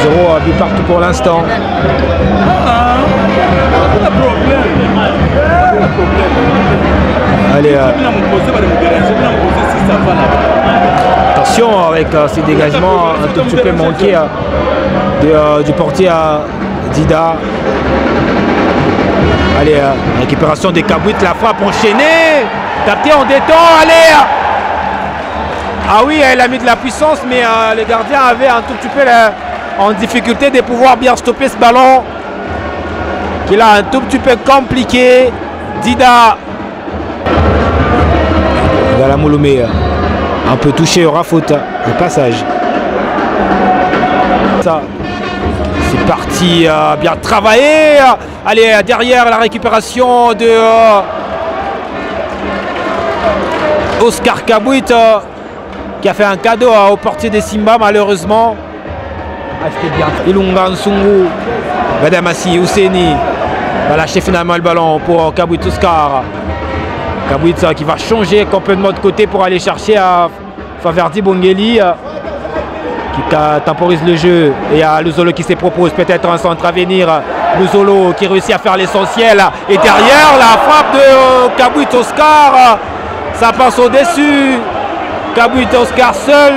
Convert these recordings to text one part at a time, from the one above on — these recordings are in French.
0 but partout pour l'instant. Allez, attention avec ces dégagements un tout petit peu manqués du portier Dida. Allez, récupération des Kabouit, la frappe enchaînée, capté en détend, allez. Ah oui, elle a mis de la puissance, mais les gardiens avaient un tout petit peu en difficulté de pouvoir bien stopper ce ballon. Qui est là un tout petit peu compliqué. Dida. Voilà Mouloumé. Un peu touché, aura faute. Le passage. Ça. C'est parti, bien travaillé. Allez, derrière la récupération de Oscar Kabouit qui a fait un cadeau au portier des Simba malheureusement. Ah, c'était bien. Ilunga Nsungu, Gadamassi, Ouseni va lâcher finalement le ballon pour Kabouit Oscar. Kabouit qui va changer complètement de côté pour aller chercher à Faverdi Bongeli qui temporise le jeu. Et il y a Luzolo qui se propose peut-être un centre à venir. Luzolo qui réussit à faire l'essentiel. Et derrière la frappe de Kabouit Oscar. Ça passe au-dessus. Kabouit Oscar seul.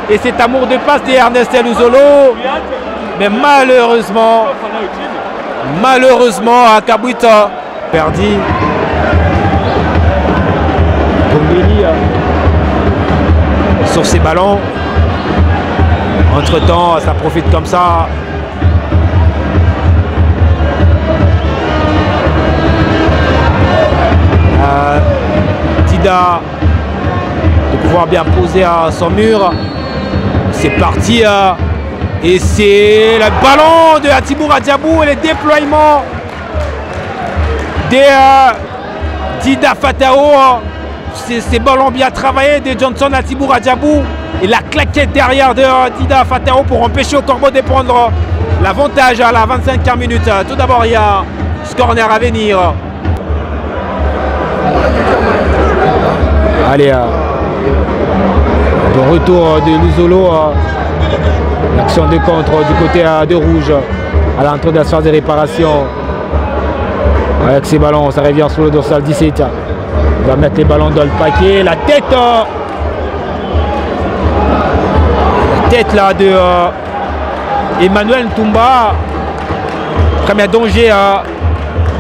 Et cet amour de passe de Ernest Luzolo. Mais malheureusement à Kabouit perdu. Bongeli sur ses ballons. Entre temps, ça profite comme ça. Dida de pouvoir bien poser à son mur. C'est parti. Et c'est le ballon de Atibou Radjabou et le déploiement de Dida Fatao. Ces ballons bien travaillés de Johnson Atibou Radjabou. Et la claquette derrière de Dida Fatao pour empêcher au Corbeau de prendre l'avantage à la 25e minute. Tout d'abord, il y a ce corner à venir. Allez, de retour de Luzolo. L'action de contre du côté de rouge à l'entrée de la phase de réparation. Avec ces ballons, ça revient sur le dorsal 17. Il va mettre les ballons dans le paquet. La tête là de Emmanuel Ntumba. Premier danger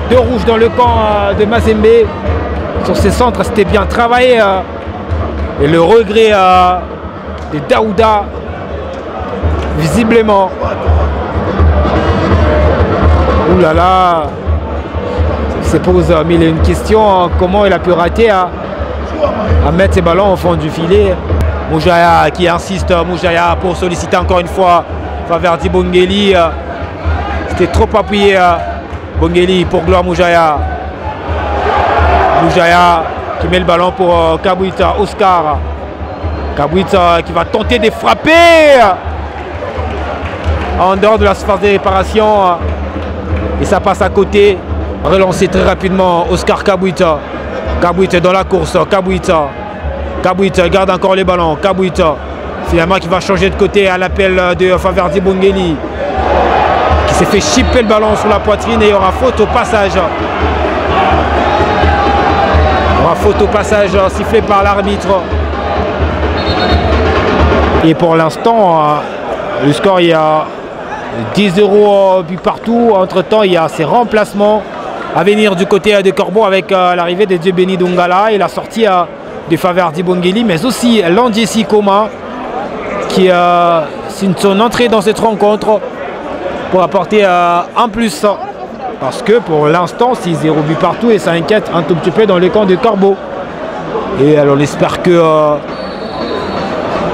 de rouge dans le camp de Mazembe. Sur ses centres, c'était bien travaillé. Et le regret de Daouda, visiblement. Ouh là là. Il se pose mille et une questions. Comment il a pu rater à mettre ses ballons au fond du filet. Moujaya qui insiste, Moujaya pour solliciter encore une fois Faverdi Bongeli. C'était trop appuyé Bongeli pour Gloire Moujaya. Moujaya qui met le ballon pour Kabouit Oscar. Kabouit qui va tenter de frapper en dehors de la phase de réparation. Et ça passe à côté. Relancé très rapidement Oscar Kabouit. Kabouit dans la course. Kabouit garde encore les ballons. Kabouit finalement qui va changer de côté à l'appel de Faverdi Bongeli qui s'est fait chipper le ballon sur la poitrine et il y aura faute au passage. Il y aura faute au passage sifflé par l'arbitre. Et pour l'instant, le score il y a 10-0 but partout. Entre temps il y a ces remplacements à venir du côté de Corbeau avec l'arrivée de Djebeni Dongala et la sortie de Faverdi Bongeli, mais aussi Landiesi Koma qui signe son entrée dans cette rencontre pour apporter un plus. Parce que pour l'instant, 6-0 but partout et ça inquiète un tout petit peu dans les camps de Corbeau. Et alors on espère que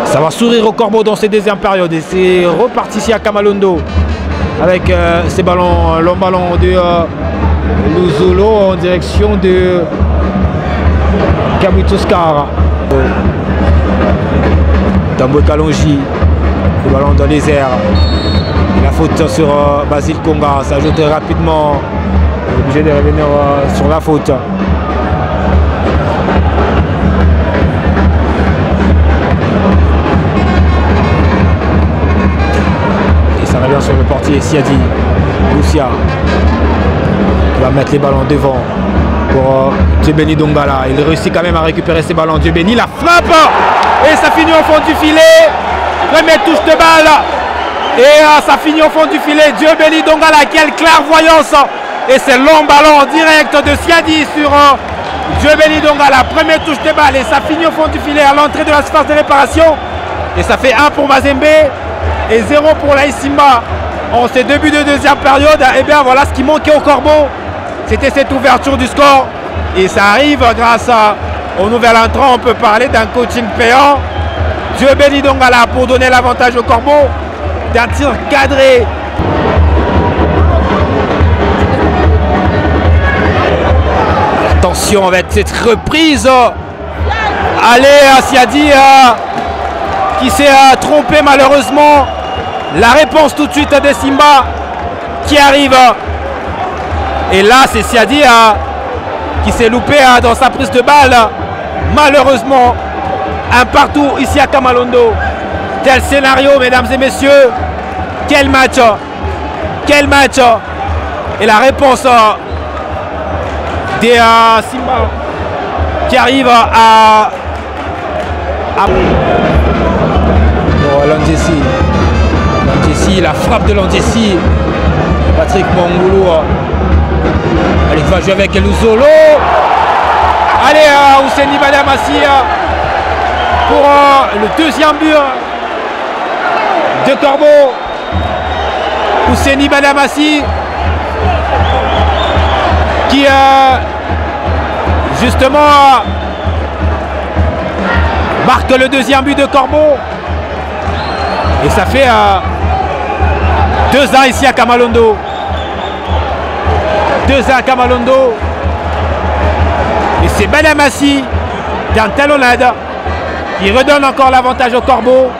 ça va sourire au Corbeau dans cette deuxième période. Et c'est reparti ici à Kamalondo avec ces ballons, long ballon de Luzolo en direction de Kabouit Oscar. Tamboué Kalonji, le ballon dans les airs. La faute sur Basile Konga, ça ajoute rapidement. Obligé de revenir sur la faute. portier Siadi. Lucia va mettre les ballons devant pour Dieu béni Dongala. Il réussit quand même à récupérer ses ballons. Dieu béni, la frappe et ça finit au fond du filet. Première touche de balle et ça finit au fond du filet. Dieu béni Dongala, quelle clairvoyance. Et c'est long ballon en direct de Siadi sur Dieu béni Dongala. Première touche de balle et ça finit au fond du filet à l'entrée de la surface de réparation. Et ça fait 1 pour Mazembe et 0 pour l'AS Simba. En ces débuts de deuxième période, et bien voilà ce qui manquait au Corbeau. C'était cette ouverture du score. Et ça arrive grâce au nouvel entrant. On peut parler d'un coaching payant. Dieu béni Dongala pour donner l'avantage au Corbeau. D'un tir cadré. Attention avec cette reprise. Allez, Siadi qui s'est trompé malheureusement. La réponse tout de suite de Simba qui arrive. Et là, c'est Siadi qui s'est loupé dans sa prise de balle. Malheureusement, un partout ici à Kamalondo. Quel scénario, mesdames et messieurs. Quel match. Quel match. Et la réponse des Simba qui arrive à Landjessi. Landjessi, la frappe de Landjessi. Patrick Mongoulou. Allez, il va jouer avec Luzolo. Allez, Ouseni Badamassi pour le deuxième but de Corbeau. Ouseni Badamassi qui justement marque le deuxième but de Corbeau. Et ça fait 2 ans ici à Kamalondo. 2 ans à Kamalondo. Et c'est Badamassi d'un talonnade qui redonne encore l'avantage au Corbeau.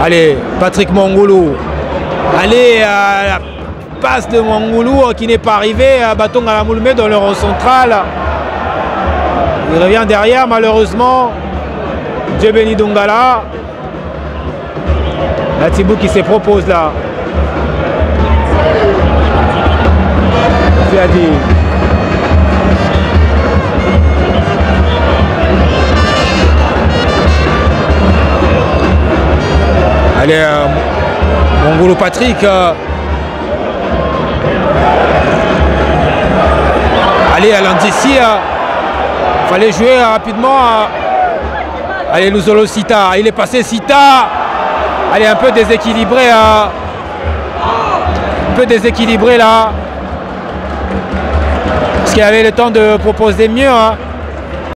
Allez, Patrick Mongoulou. Allez, la passe de Mongoulou qui n'est pas arrivé. Bâton à la Moulmé dans le rond central. Il revient derrière malheureusement. Dieu béni Dongala. La Thibou qui se propose là. Siadi. Allez, Mongoulou Patrick. Allez, à Landjessi. Fallait jouer rapidement. Allez, Luzolo Sita. Il est passé Sita. Allez, un peu déséquilibré. Un peu déséquilibré là. Parce qu'il avait le temps de proposer mieux.